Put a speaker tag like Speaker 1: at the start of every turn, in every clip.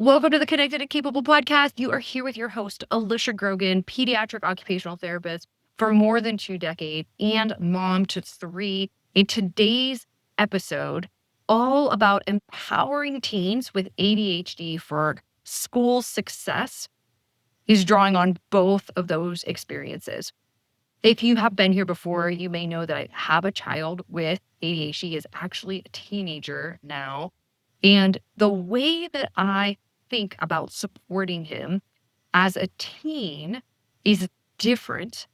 Speaker 1: Welcome to the Connected and Capable podcast. You are here with your host, Alicia Grogan, pediatric occupational therapist for more than 2 decades and mom to 3. In today's episode, all about empowering teens with ADHD for school success, is drawing on both of those experiences. If you have been here before, you may know that I have a child with ADHD, is actually a teenager now. And the way that I think about supporting him as a teen is different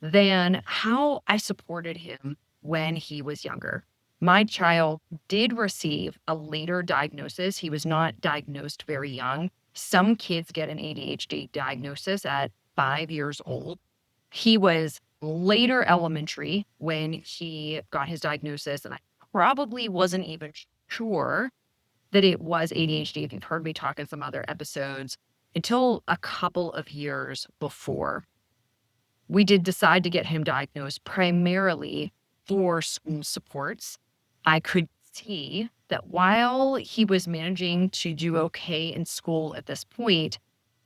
Speaker 1: than how I supported him when he was younger. My child did receive a later diagnosis. He was not diagnosed very young. Some kids get an ADHD diagnosis at 5 years old. He was later elementary when he got his diagnosis, and I probably wasn't even sure that it was ADHD, if you've heard me talk in some other episodes, until a couple of years before. We did decide to get him diagnosed primarily for school supports. I could see that while he was managing to do okay in school at this point,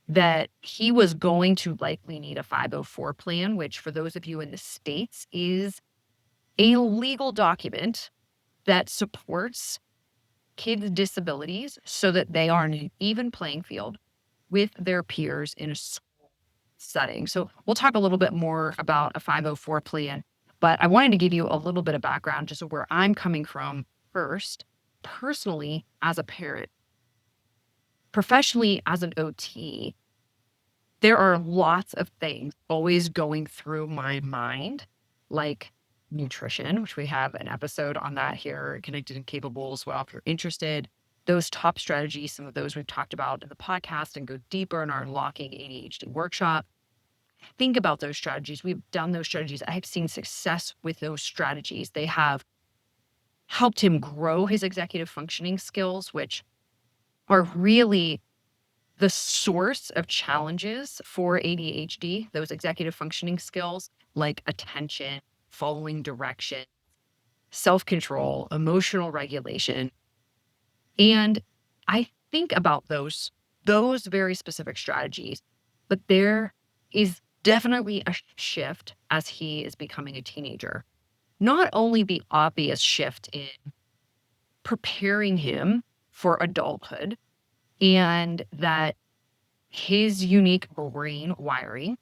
Speaker 1: that he was going to likely need a 504 plan, which for those of you in the States is a legal document that supports kids' disabilities so that they are in an even playing field with their peers in a school setting. So we'll talk a little bit more about a 504 plan, but I wanted to give you a little bit of background just of where I'm coming from first, personally as a parent. Professionally as an OT, there are lots of things always going through my mind, like nutrition, which we have an episode on that here, Connected and Capable as well, if you're interested. Those top strategies, some of those we've talked about in the podcast and go deeper in our Unlocking ADHD workshop. Think about those strategies. We've done those strategies. I have seen success with those strategies. They have helped him grow his executive functioning skills, which are really the source of challenges for ADHD, those executive functioning skills like attention, following direction, self-control, emotional regulation. And I think about those very specific strategies, but there is definitely a shift as he is becoming a teenager. Not only the obvious shift in preparing him for adulthood, and that his unique brain wiring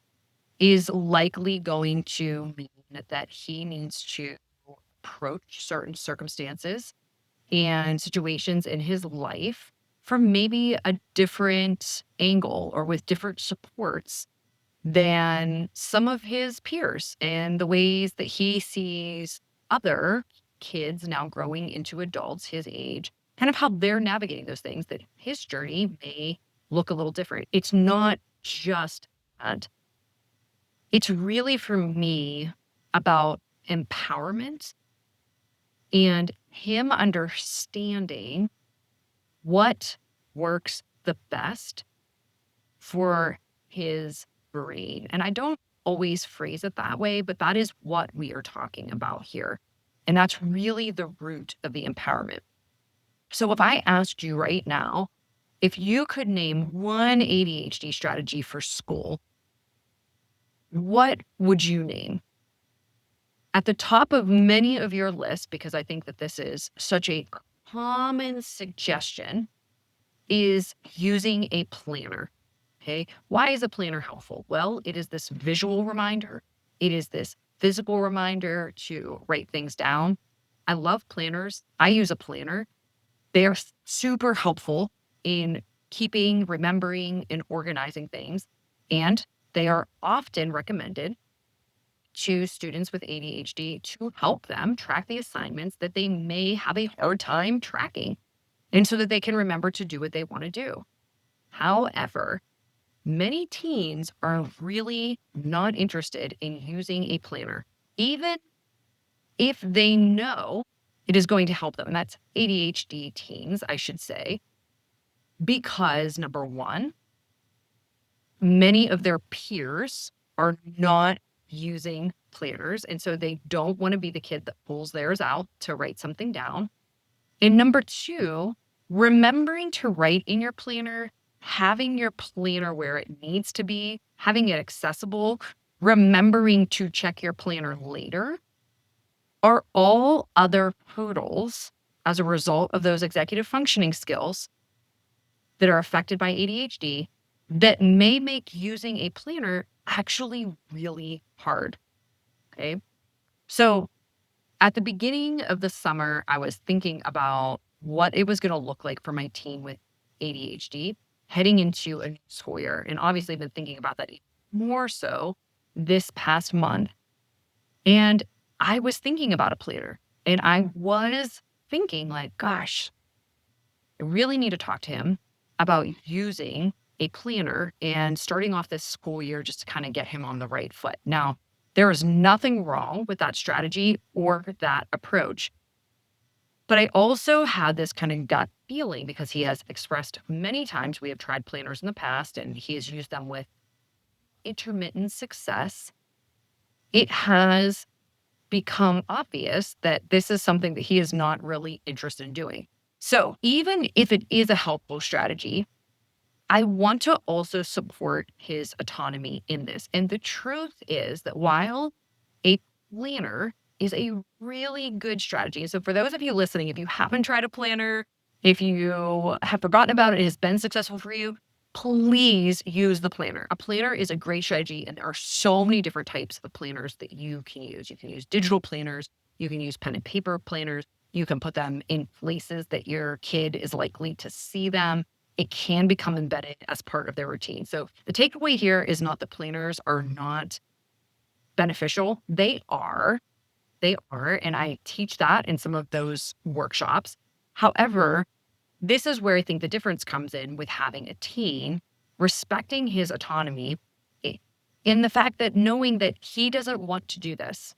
Speaker 1: is likely going to mean that he needs to approach certain circumstances and situations in his life from maybe a different angle or with different supports than some of his peers, and the ways that he sees other kids now growing into adults his age, kind of how they're navigating those things, that his journey may look a little different. It's not just that. It's really, for me, about empowerment and him understanding what works the best for his brain. And I don't always phrase it that way, but that is what we are talking about here. And that's really the root of the empowerment. So if I asked you right now, if you could name one ADHD strategy for school, what would you name? At the top of many of your lists, because I think that this is such a common suggestion, is using a planner. Okay. Why is a planner helpful? Well, it is this visual reminder. It is this physical reminder to write things down. I love planners. I use a planner. They are super helpful in keeping, remembering, and organizing things. And they are often recommended to students with ADHD to help them track the assignments that they may have a hard time tracking, and so that they can remember to do what they want to do. However, many teens are really not interested in using a planner, even if they know it is going to help them. And that's ADHD teens, I should say, because number one, many of their peers are not using planners. And so they don't want to be the kid that pulls theirs out to write something down. And number two, remembering to write in your planner having your planner where it needs to be, having it accessible, remembering to check your planner later are all other hurdles as a result of those executive functioning skills that are affected by ADHD that may make using a planner actually really hard. Okay. So at the beginning of the summer, I was thinking about what it was going to look like for my teen with ADHD heading into a new school year. And obviously, I've been thinking about that more so this past month. And I was thinking about a planner and I was thinking, like, gosh, I really need to talk to him about using a planner and starting off this school year just to kind of get him on the right foot. Now, there is nothing wrong with that strategy or that approach. But I also had this kind of gut feeling because he has expressed many times we have tried planners in the past and he has used them with intermittent success. It has become obvious that this is something that he is not really interested in doing. So, even if it is a helpful strategy, I want to also support his autonomy in this. And the truth is that while a planner is a really good strategy. So, for those of you listening, if you haven't tried a planner, if you have forgotten about it, it has been successful for you, please use the planner. A planner is a great strategy, and there are so many different types of planners that you can use. You can use digital planners, you can use pen and paper planners, you can put them in places that your kid is likely to see them. It can become embedded as part of their routine. So, the takeaway here is not that planners are not beneficial. They are, and I teach that in some of those workshops. However, this is where I think the difference comes in with having a teen, respecting his autonomy i- in the fact that knowing that he doesn't want to do this.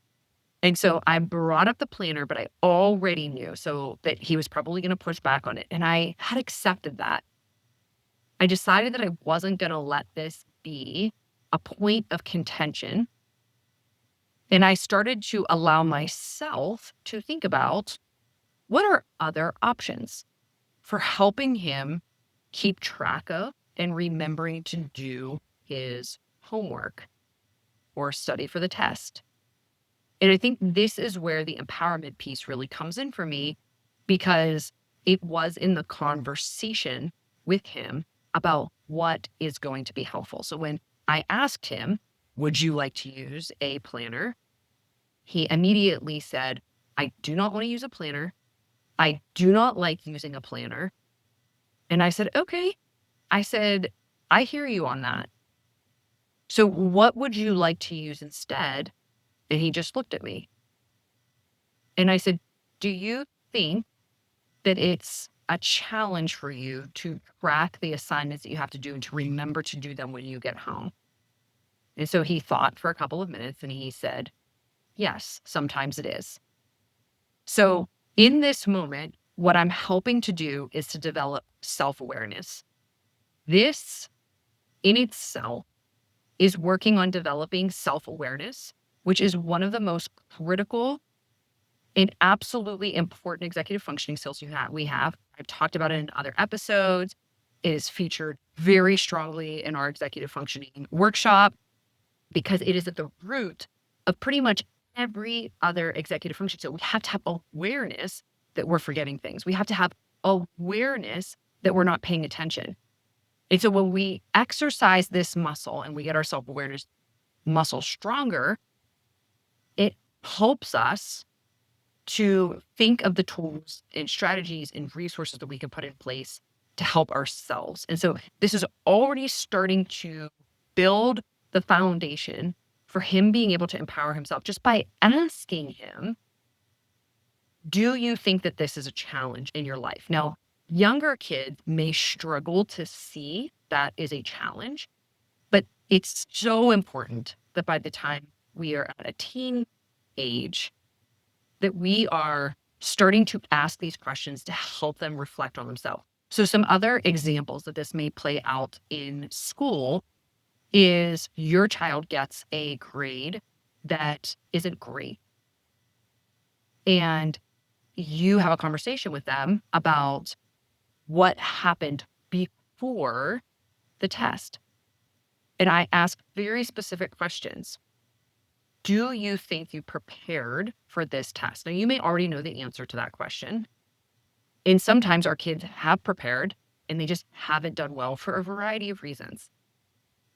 Speaker 1: And so I brought up the planner, but I already knew so that he was probably going to push back on it. And I had accepted that. I decided that I wasn't going to let this be a point of contention. And I started to allow myself to think about what are other options for helping him keep track of and remembering to do his homework or study for the test. And I think this is where the empowerment piece really comes in for me because it was in the conversation with him about what is going to be helpful. So when I asked him, would you like to use a planner? He immediately said, I do not want to use a planner. I do not like using a planner. And I said, okay. I said, I hear you on that. So what would you like to use instead? And he just looked at me. And I said, do you think that it's a challenge for you to track the assignments that you have to do and to remember to do them when you get home? And so he thought for a couple of minutes and he said, yes, sometimes it is. So in this moment, what I'm helping to do is to develop self awareness. This in itself is working on developing self awareness, which is one of the most critical and absolutely important executive functioning skills we have. I've talked about it in other episodes. It is featured very strongly in our executive functioning workshop because it is at the root of pretty much every other executive function. So we have to have awareness that we're forgetting things. We have to have awareness that we're not paying attention. And so when we exercise this muscle and we get our self awareness muscle stronger, it helps us to think of the tools and strategies and resources that we can put in place to help ourselves. And so this is already starting to build the foundation for him being able to empower himself just by asking him, do you think that this is a challenge in your life? Now, younger kids may struggle to see that is a challenge, but it's so important that by the time we are at a teen age, that we are starting to ask these questions to help them reflect on themselves. So some other examples that this may play out in school is your child gets a grade that isn't great. And you have a conversation with them about what happened before the test. And I ask very specific questions. Do you think you prepared for this test? Now, you may already know the answer to that question. And sometimes our kids have prepared and they just haven't done well for a variety of reasons.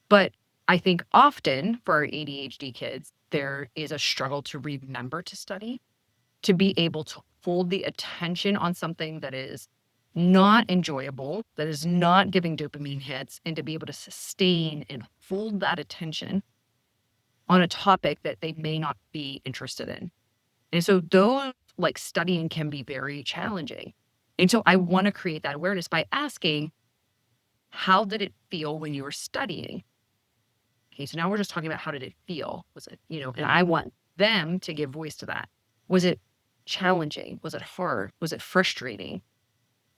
Speaker 1: But I think often for our ADHD kids, there is a struggle to remember to study, to be able to hold the attention on something that is not enjoyable, that is not giving dopamine hits, and to be able to sustain and hold that attention on a topic that they may not be interested in. And so those like studying can be very challenging. And so I want to create that awareness by asking, how did it feel when you were studying? Okay, so now we're just talking about how did it feel? Was it, and I want them to give voice to that. Was it challenging? Was it hard? Was it frustrating?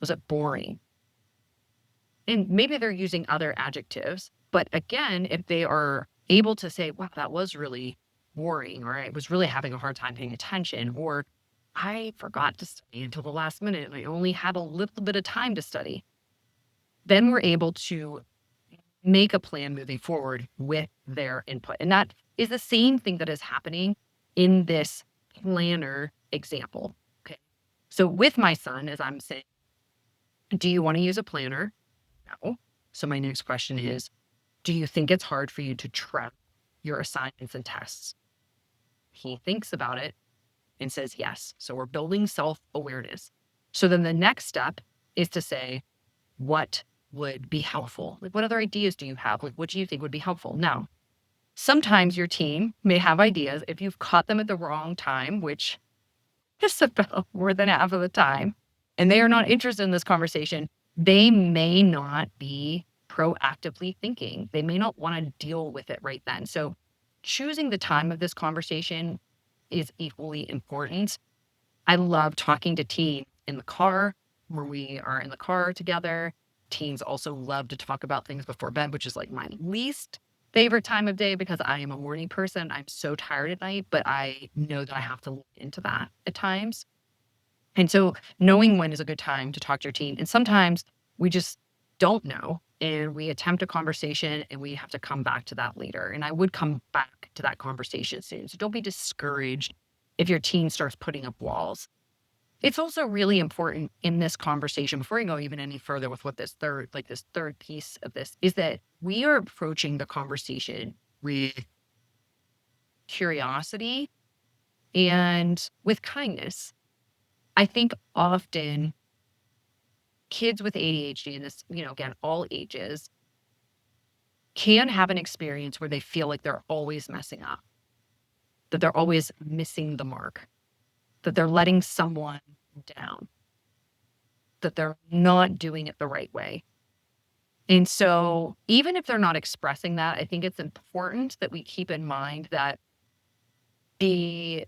Speaker 1: Was it boring? And maybe they're using other adjectives, but again, if they are able to say, wow, that was really boring, or I was really having a hard time paying attention, or I forgot to study until the last minute and I only had a little bit of time to study, then we're able to make a plan moving forward with their input. And that is the same thing that is happening in this planner example. Okay. So with my son, as I'm saying, do you want to use a planner? No. So my next question is, do you think it's hard for you to track your assignments and tests? He thinks about it and says yes. So we're building self-awareness. So then the next step is to say, what would be helpful? Like, what other ideas do you have? Like, what do you think would be helpful? Now, sometimes your team may have ideas if you've caught them at the wrong time, which is about more than half of the time, and they are not interested in this conversation. They may not be proactively thinking. They may not want to deal with it right then. So choosing the time of this conversation is equally important. I love talking to teens in the car where we are in the car together. Teens also love to talk about things before bed, which is like my least favorite time of day because I am a morning person. I'm so tired at night, but I know that I have to lean into that at times. And so knowing when is a good time to talk to your teen. And sometimes we just don't know and we attempt a conversation and we have to come back to that later. And I would come back to that conversation soon. So don't be discouraged if your teen starts putting up walls. It's also really important in this conversation, before I go even any further with what this third piece of this is, that we are approaching the conversation with curiosity and with kindness. I think often kids with ADHD, and this, again, all ages, can have an experience where they feel like they're always messing up, that they're always missing the mark, that they're letting someone down, that they're not doing it the right way. And so even if they're not expressing that, I think it's important that we keep in mind that the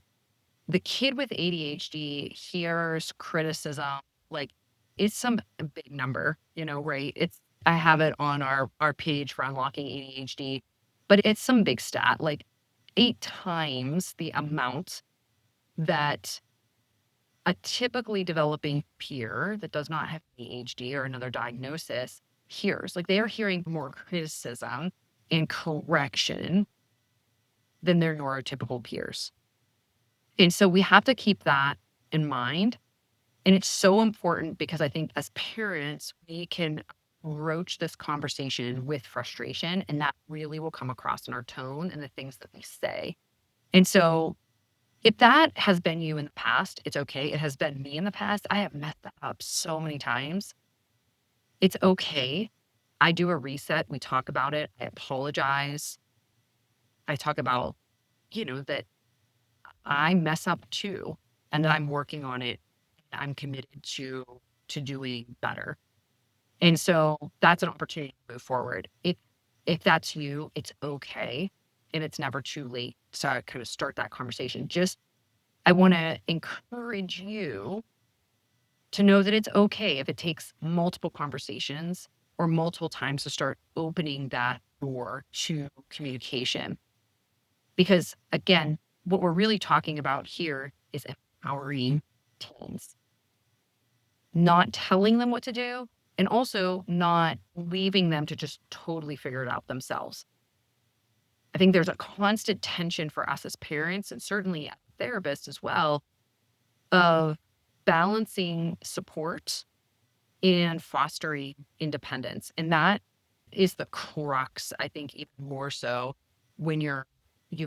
Speaker 1: kid with ADHD hears criticism like it's some big number, right? I have it on our page for unlocking ADHD, but it's some big stat, like 8 times the amount that a typically developing peer that does not have ADHD or another diagnosis hears. Like, they are hearing more criticism and correction than their neurotypical peers. And so we have to keep that in mind. And it's so important because I think as parents, we can broach this conversation with frustration, and that really will come across in our tone and the things that we say. And so if that has been you in the past, it's okay. It has been me in the past. I have messed that up so many times. It's okay. I do a reset. We talk about it. I apologize. I talk about, that I mess up too, and that I'm working on it. I'm committed to doing better. And so that's an opportunity to move forward. If that's you, it's okay. And it's never too late to kind of start that conversation. I want to encourage you to know that it's okay if it takes multiple conversations or multiple times to start opening that door to communication. Because again, what we're really talking about here is empowering teens, not telling them what to do, and also not leaving them to just totally figure it out themselves. I think there's a constant tension for us as parents and certainly as therapists as well of balancing support and fostering independence. And that is the crux, I think, even more so when you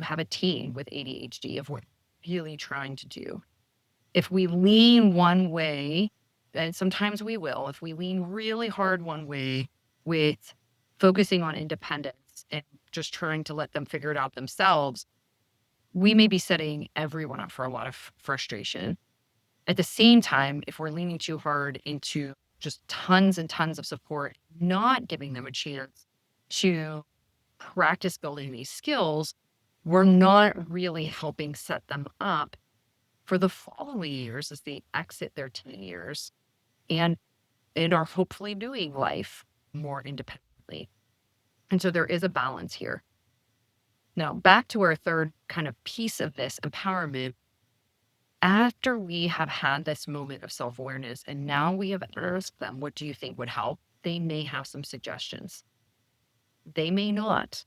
Speaker 1: have a teen with ADHD of what you're really trying to do. If we lean one way, and sometimes we will, if we lean really hard one way with focusing on independence and just trying to let them figure it out themselves, we may be setting everyone up for a lot of frustration. At the same time, if we're leaning too hard into just tons and tons of support, not giving them a chance to practice building these skills, we're not really helping set them up for the following years as they exit their teen years and are hopefully doing life more independently. And so there is a balance here. Now, back to our third kind of piece of this empowerment. After we have had this moment of self awareness and now we have asked them, what do you think would help? They may have some suggestions. They may not.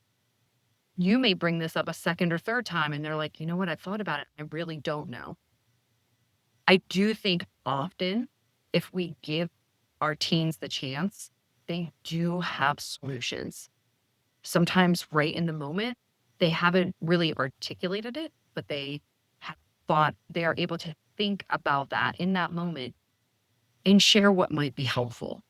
Speaker 1: You may bring this up a second or third time and they're like, you know what? I've thought about it. I really don't know. I do think often if we give our teens the chance, they do have solutions. Sometimes right in the moment, they haven't really articulated it, but they have thought they are able to think about that in that moment and share what might be helpful.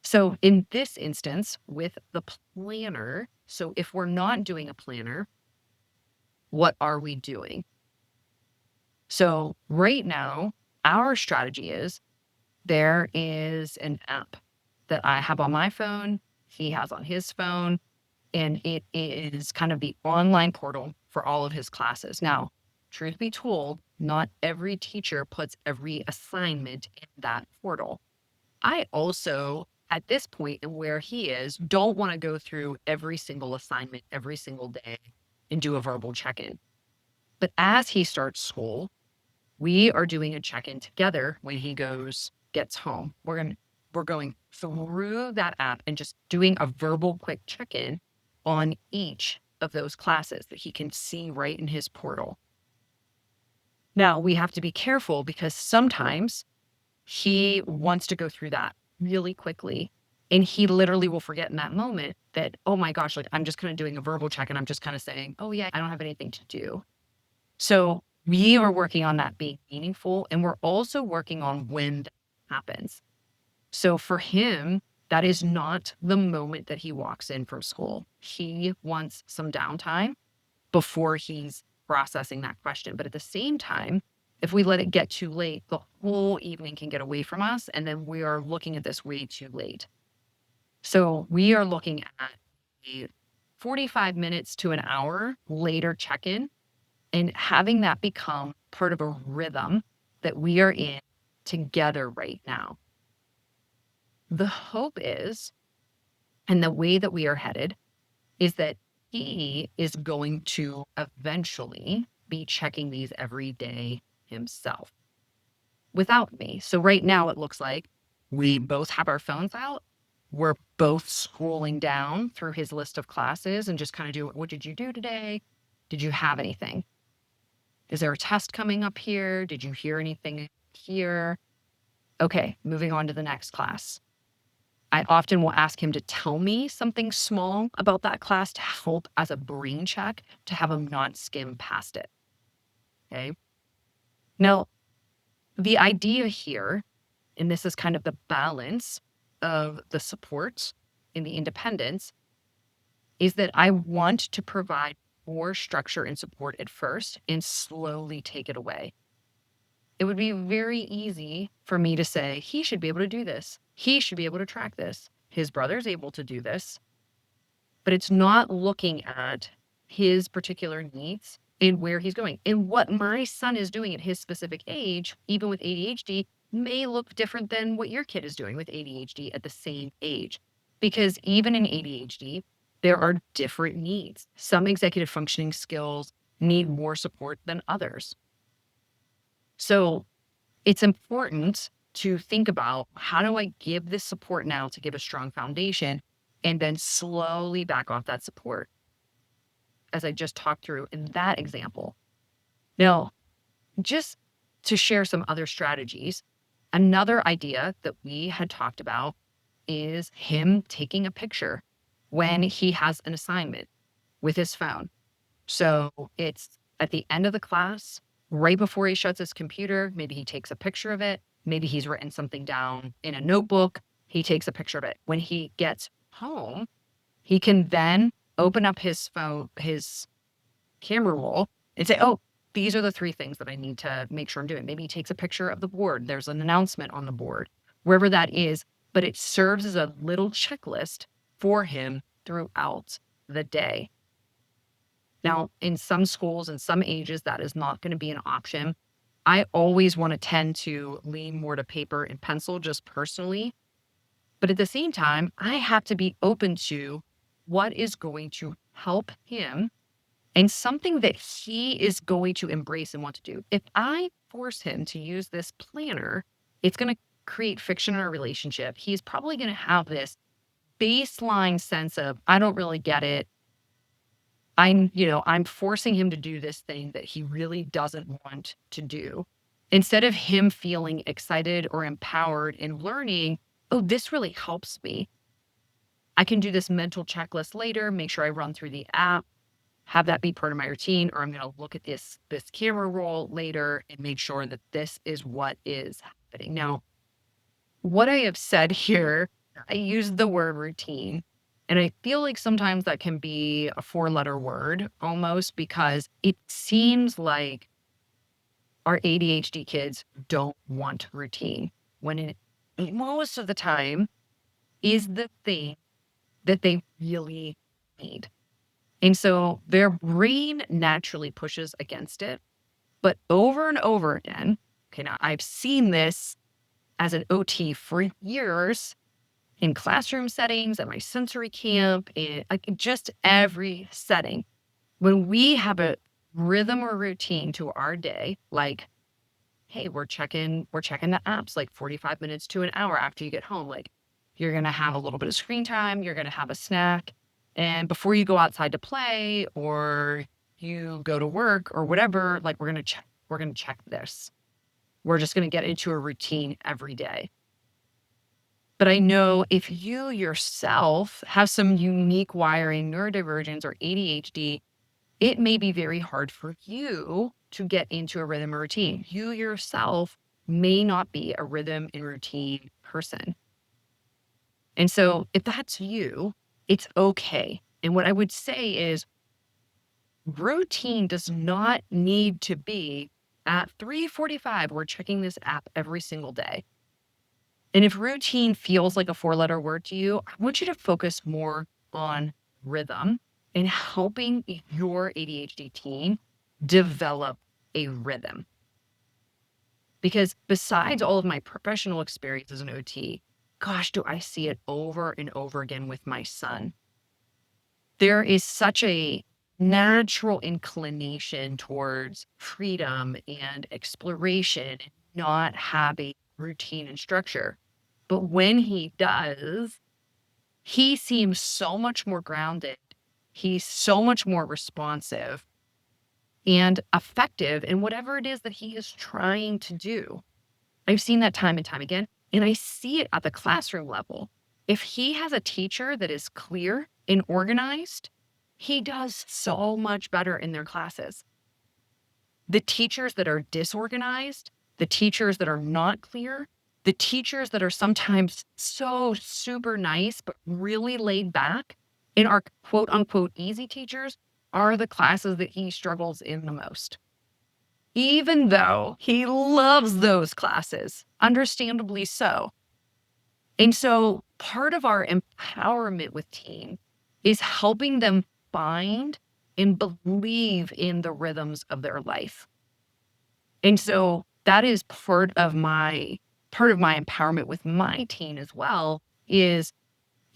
Speaker 1: So in this instance, with the planner, so if we're not doing a planner, what are we doing? So right now, our strategy is there is an app that I have on my phone, he has on his phone, and it is kind of the online portal for all of his classes. Now, truth be told, not every teacher puts every assignment in that portal. I also, at this point and where he is, don't want to go through every single assignment every single day and do a verbal check in. But as he starts school, we are doing a check in together when he gets home. We're going through that app and just doing a verbal quick check in on each of those classes that he can see right in his portal. Now, we have to be careful because sometimes he wants to go through that really quickly. And he literally will forget in that moment that, oh my gosh, like I'm just kind of doing a verbal check and I'm just kind of saying, oh yeah, I don't have anything to do. So we are working on that being meaningful. And we're also working on when that happens. So for him, that is not the moment that he walks in from school. He wants some downtime before he's processing that question. But at the same time, if we let it get too late, the whole evening can get away from us. And then we are looking at this way too late. So we are looking at a 45 minutes to an hour later check in and having that become part of a rhythm that we are in together right now. The hope is, and the way that we are headed, is that he is going to eventually be checking these every day himself without me. So right now it looks like we both have our phones out. We're both scrolling down through his list of classes and just kind of do, what did you do today? Did you have anything? Is there a test coming up here? Did you hear anything here? Okay, moving on to the next class. I often will ask him to tell me something small about that class to help as a brain check to have him not skim past it. Okay. Now, the idea here, and this is kind of the balance of the support and the independence, is that I want to provide more structure and support at first and slowly take it away. It would be very easy for me to say, he should be able to do this. He should be able to track this. His brother's able to do this. But it's not looking at his particular needs and where he's going. And what my son is doing at his specific age, even with ADHD, may look different than what your kid is doing with ADHD at the same age. Because even in ADHD, there are different needs. Some executive functioning skills need more support than others. So it's important to think about, how do I give this support now to give a strong foundation, and then slowly back off that support, as I just talked through in that example. Now, just to share some other strategies, another idea that we had talked about is him taking a picture when he has an assignment with his phone. So it's at the end of the class, right before he shuts his computer, maybe he takes a picture of it. Maybe he's written something down in a notebook. He takes a picture of it. When he gets home, he can then open up his phone, his camera roll, and say, oh, these are the 3 things that I need to make sure I'm doing. Maybe he takes a picture of the board. There's an announcement on the board, wherever that is, but it serves as a little checklist for him throughout the day. Now, in some schools and some ages, that is not going to be an option. I always want to tend to lean more to paper and pencil, just personally. But at the same time, I have to be open to what is going to help him and something that he is going to embrace and want to do. If I force him to use this planner, it's going to create friction in our relationship. He's probably going to have this baseline sense of, I don't really get it. I'm forcing him to do this thing that he really doesn't want to do. Instead of him feeling excited or empowered and learning, oh, this really helps me. I can do this mental checklist later, make sure I run through the app, have that be part of my routine, or I'm going to look at this camera roll later and make sure that this is what is happening. Now, what I have said here, I use the word routine, and I feel like sometimes that can be a 4-letter word almost, because it seems like our ADHD kids don't want routine, when it most of the time is the thing that they really need. And so their brain naturally pushes against it. But over and over again, okay, now I've seen this as an OT for years in classroom settings, at my sensory camp, in like just every setting. When we have a rhythm or routine to our day, like, hey, we're checking the apps like 45 minutes to an hour after you get home. Like, you're gonna have a little bit of screen time, you're gonna have a snack, and before you go outside to play or you go to work or whatever, like we're gonna check this. We're just gonna get into a routine every day. But I know if you yourself have some unique wiring, neurodivergence, or ADHD, it may be very hard for you to get into a rhythm or routine. You yourself may not be a rhythm and routine person. And so if that's you, it's okay. And what I would say is, routine does not need to be at 3:45, we're checking this app every single day. And if routine feels like a 4-letter word to you, I want you to focus more on rhythm and helping your ADHD teen develop a rhythm. Because besides all of my professional experience as an OT, gosh, do I see it over and over again with my son. There is such a natural inclination towards freedom and exploration, and not having routine and structure. But when he does, he seems so much more grounded. He's so much more responsive and effective in whatever it is that he is trying to do. I've seen that time and time again, and I see it at the classroom level. If he has a teacher that is clear and organized, he does so much better in their classes. The teachers that are disorganized, the teachers that are not clear, the teachers that are sometimes so super nice, but really laid back, and are quote unquote easy teachers, are the classes that he struggles in the most. Even though he loves those classes, understandably so. And so part of our empowerment with teens is helping them find and believe in the rhythms of their life. And so that is part of my empowerment with my teen as well, is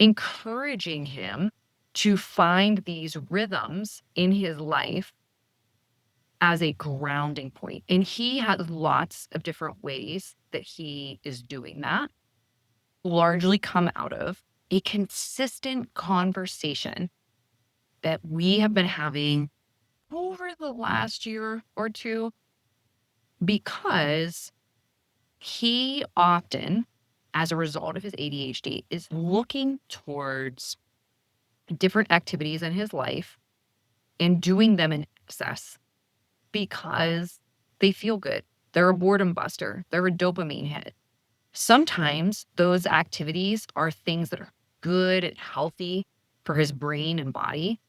Speaker 1: encouraging him to find these rhythms in his life as a grounding point. And he has lots of different ways that he is doing that largely come out of a consistent conversation that we have been having over the last year or two because he often, as a result of his ADHD, is looking towards different activities in his life and doing them in excess because they feel good. They're a boredom buster, they're a dopamine hit. Sometimes those activities are things that are good and healthy for his brain and body.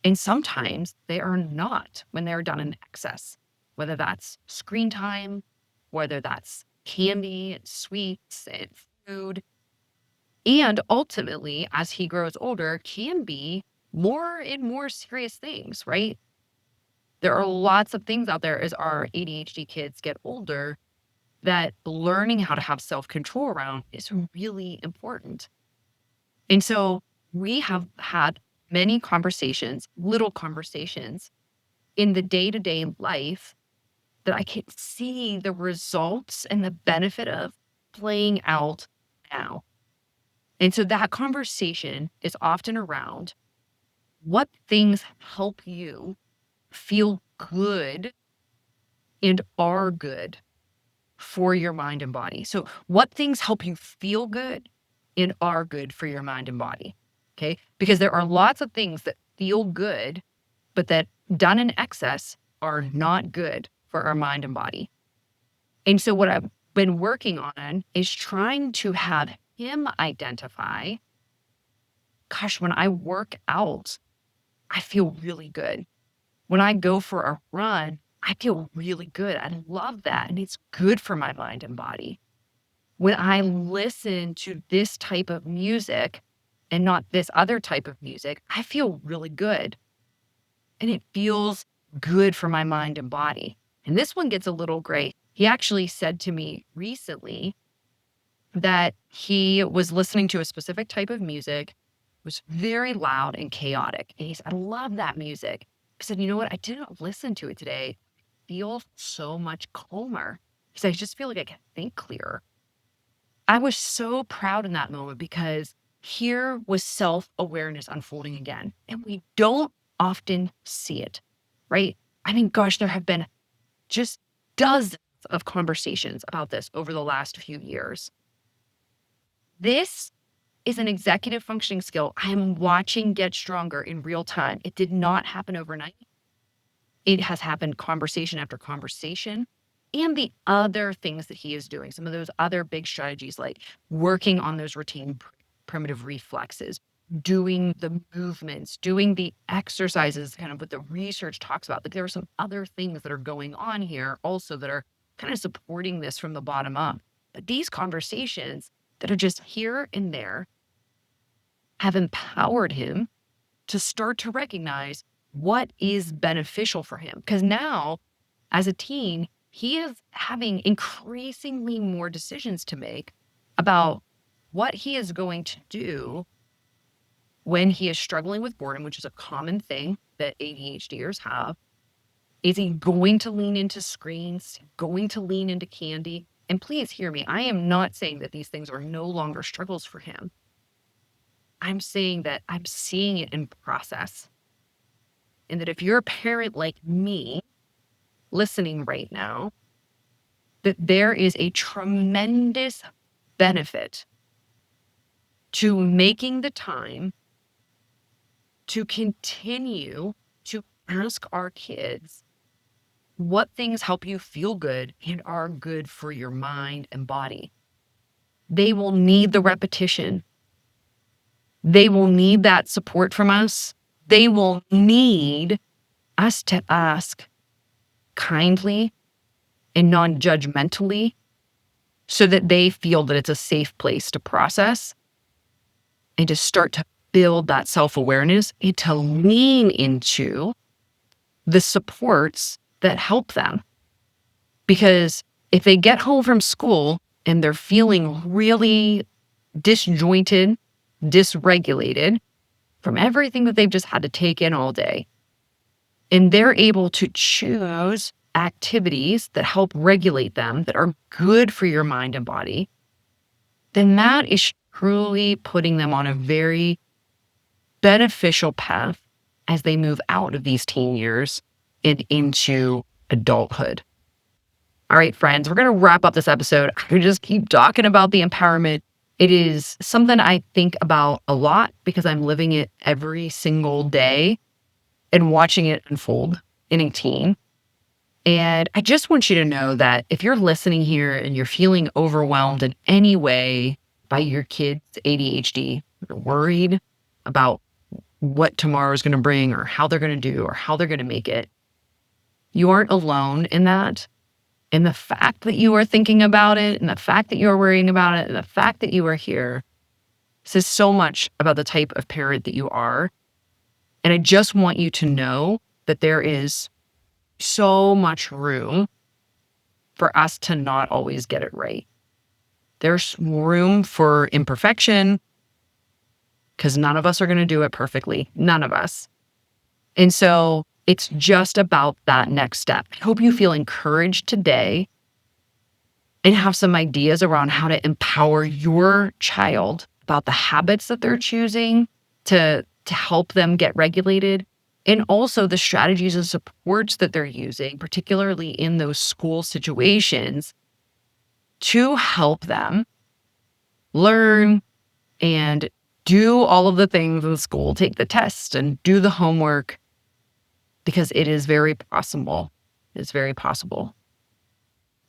Speaker 1: And sometimes they are not when they're done in excess, whether that's screen time, whether that's candy and sweets and food. And ultimately, as he grows older, can be more and more serious things, right? There are lots of things out there as our ADHD kids get older that learning how to have self control around is really important. And so we have had many conversations, little conversations in the day to day life that I can see the results and the benefit of playing out now. And so that conversation is often around what things help you feel good and are good for your mind and body. So, what things help you feel good and are good for your mind and body? Okay. Because there are lots of things that feel good, but that done in excess are not good for our mind and body. And so, what I've been working on is trying to have him identify, gosh, when I work out, I feel really good. When I go for a run, I feel really good. I love that. And it's good for my mind and body. When I listen to this type of music and not this other type of music, I feel really good. And it feels good for my mind and body. And this one gets a little gray. He actually said to me recently that he was listening to a specific type of music, was very loud and chaotic. And he said, I love that music. I said, you know what? I didn't listen to it today. I feel so much calmer. He said, I just feel like I can think clearer. I was so proud in that moment because here was self-awareness unfolding again. And we don't often see it, right? I mean, gosh, there have been just dozens of conversations about this over the last few years. This is an executive functioning skill I am watching get stronger in real time. It did not happen overnight. It has happened conversation after conversation. And the other things that he is doing, some of those other big strategies like working on those retained primitive reflexes, doing the movements, doing the exercises, kind of what the research talks about. Like there are some other things that are going on here also that are kind of supporting this from the bottom up. But these conversations that are just here and there have empowered him to start to recognize what is beneficial for him. Because now, as a teen, he is having increasingly more decisions to make about what he is going to do when he is struggling with boredom, which is a common thing that ADHDers have. Is he going to lean into screens, going to lean into candy? And please hear me, I am not saying that these things are no longer struggles for him. I'm saying that I'm seeing it in process. And that if you're a parent like me listening right now, that there is a tremendous benefit to making the time to continue to ask our kids what things help you feel good and are good for your mind and body. They will need the repetition. They will need that support from us. They will need us to ask kindly and non-judgmentally so that they feel that it's a safe place to process and to start to build that self-awareness and to lean into the supports that help them. Because if they get home from school and they're feeling really disjointed, dysregulated from everything that they've just had to take in all day, and they're able to choose activities that help regulate them, that are good for your mind and body, then that is truly putting them on a very beneficial path as they move out of these teen years and into adulthood. All right, friends, we're going to wrap up this episode. I could just keep talking about the empowerment. It is something I think about a lot because I'm living it every single day and watching it unfold in a teen. And I just want you to know that if you're listening here and you're feeling overwhelmed in any way by your kid's ADHD, you're worried about what tomorrow is going to bring or how they're going to do or how they're going to make it, you aren't alone in that. And the fact that you are thinking about it and the fact that you're worrying about it and the fact that you are here says so much about the type of parent that you are. And I just want you to know that there is so much room for us to not always get it right. There's room for imperfection because none of us are going to do it perfectly. None of us. And so it's just about that next step. I hope you feel encouraged today and have some ideas around how to empower your child about the habits that they're choosing to help them get regulated, and also the strategies and supports that they're using, particularly in those school situations, to help them learn and do all of the things in school, take the tests and do the homework, because it is very possible. It's very possible.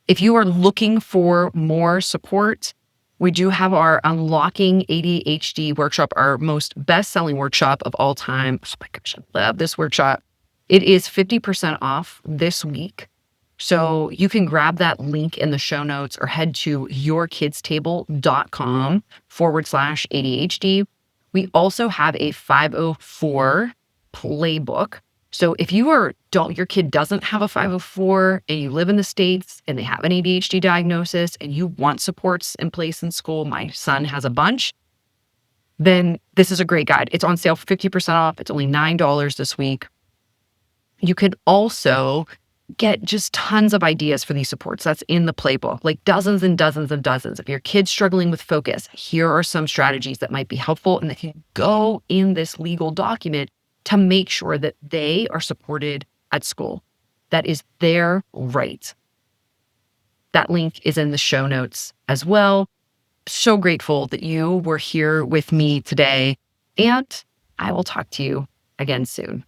Speaker 1: If you are looking for more support, we do have our Unlocking ADHD workshop, our most best-selling workshop of all time. Oh my gosh, I love this workshop. It is 50% off this week. So you can grab that link in the show notes or head to yourkidstable.com/ADHD. We also have a 504 playbook. So if your kid doesn't have a 504 and you live in the States and they have an ADHD diagnosis and you want supports in place in school, my son has a bunch, then this is a great guide. It's on sale for 50% off. It's only $9 this week. You could also get just tons of ideas for these supports. That's in the playbook, like dozens and dozens and dozens. If your kid's struggling with focus, here are some strategies that might be helpful and that can go in this legal document to make sure that they are supported at school. That is their right. That link is in the show notes as well. So grateful that you were here with me today, and I will talk to you again soon.